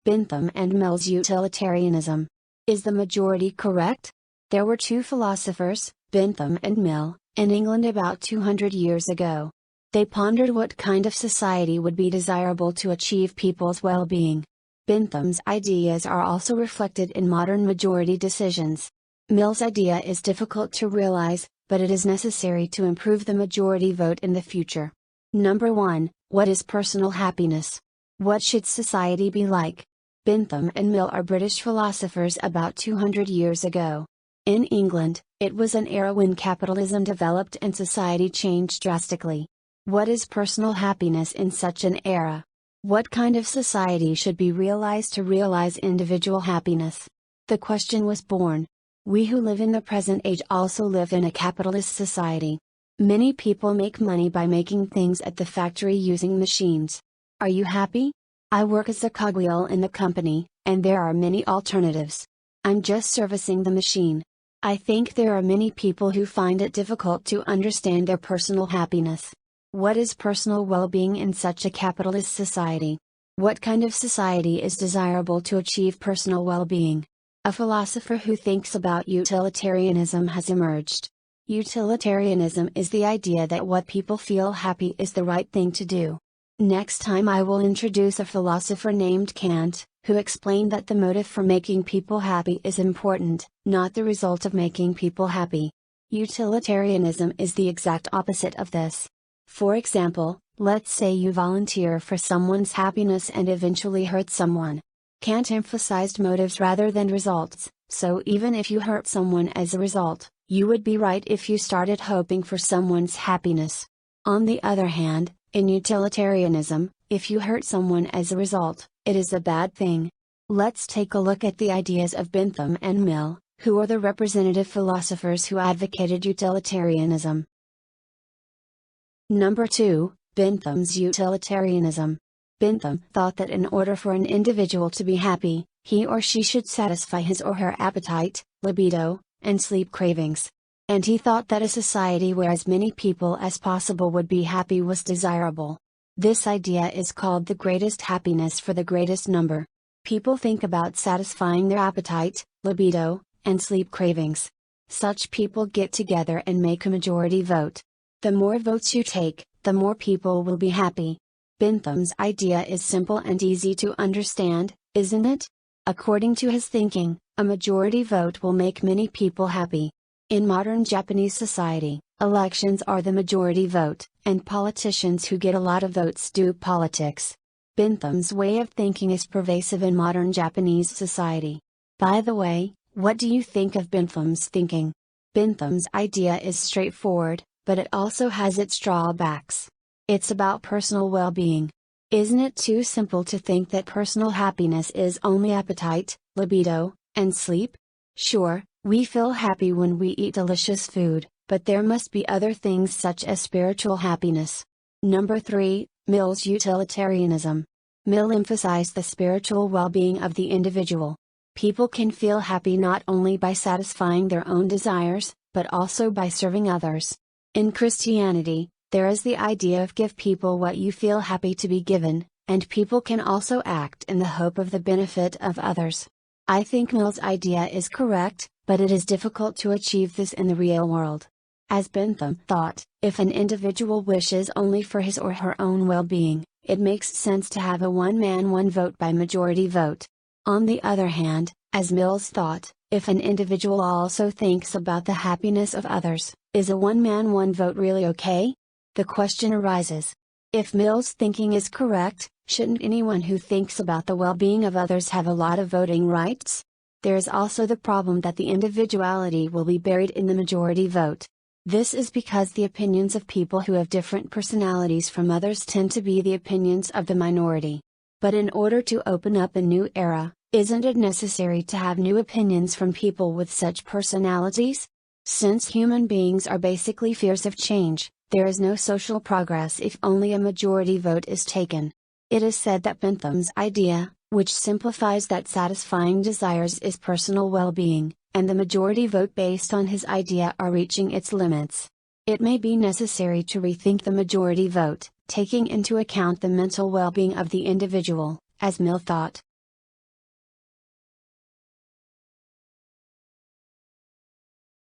Bentham and Mill's Utilitarianism. Is the majority correct? There were two philosophers, Bentham and Mill, in England about 200 years ago. They pondered what kind of society would be desirable to achieve people's well-being. Bentham's ideas are also reflected in modern majority decisions. Mill's idea is difficult to realize, but it is necessary to improve the majority vote in the future. Number 1, what is personal happiness? What should society be like? Bentham and Mill are British philosophers about 200 years ago. In England, it was an era when capitalism developed and society changed drastically. What is personal happiness in such an era? What kind of society should be realized to realize individual happiness? The question was born. We who live in the present age also live in a capitalist society. Many people make money by making things at the factory using machines. Are you happy? I work as a cogwheel in the company, and there are many alternatives. I'm just servicing the machine. I think there are many people who find it difficult to understand their personal happiness. What is personal well-being in such a capitalist society? What kind of society is desirable to achieve personal well-being? A philosopher who thinks about utilitarianism has emerged. Utilitarianism is the idea that what people feel happy is the right thing to do. Next time I will introduce a philosopher named Kant, who explained that the motive for making people happy is important, not the result of making people happy. Utilitarianism is the exact opposite of this. For example, let's say you volunteer for someone's happiness and eventually hurt someone. Kant emphasized motives rather than results, so even if you hurt someone as a result, you would be right if you started hoping for someone's happiness. On the other hand, in utilitarianism, if you hurt someone as a result, it is a bad thing. Let's take a look at the ideas of Bentham and Mill, who are the representative philosophers who advocated utilitarianism. Number 2, Bentham's utilitarianism. Bentham thought that in order for an individual to be happy, he or she should satisfy his or her appetite, libido, and sleep cravings. And he thought that a society where as many people as possible would be happy was desirable. This idea is called the greatest happiness for the greatest number. People think about satisfying their appetite, libido, and sleep cravings. Such people get together and make a majority vote. The more votes you take, the more people will be happy. Bentham's idea is simple and easy to understand, isn't it? According to his thinking, a majority vote will make many people happy. In modern Japanese society, elections are the majority vote, and politicians who get a lot of votes do politics. Bentham's way of thinking is pervasive in modern Japanese society. By the way, what do you think of Bentham's thinking? Bentham's idea is straightforward, but it also has its drawbacks. It's about personal well-being. Isn't it too simple to think that personal happiness is only appetite, libido, and sleep? Sure, we feel happy when we eat delicious food, but there must be other things such as spiritual happiness. Number 3, Mill's utilitarianism. Mill emphasized the spiritual well-being of the individual. People can feel happy not only by satisfying their own desires, but also by serving others. In Christianity, there is the idea of give people what you feel happy to be given, and people can also act in the hope of the benefit of others. I think Mill's idea is correct, but it is difficult to achieve this in the real world. As Bentham thought, if an individual wishes only for his or her own well-being, it makes sense to have a one-man one-vote by majority vote. On the other hand, as Mill's thought, if an individual also thinks about the happiness of others, is a one-man one-vote really okay? The question arises. If Mill's thinking is correct, shouldn't anyone who thinks about the well-being of others have a lot of voting rights? There is also the problem that the individuality will be buried in the majority vote. This is because the opinions of people who have different personalities from others tend to be the opinions of the minority. But in order to open up a new era, isn't it necessary to have new opinions from people with such personalities? Since human beings are basically fears of change, there is no social progress if only a majority vote is taken. It is said that Bentham's idea, which simplifies that satisfying desires is personal well-being, and the majority vote based on his idea are reaching its limits. It may be necessary to rethink the majority vote, taking into account the mental well-being of the individual, as Mill thought.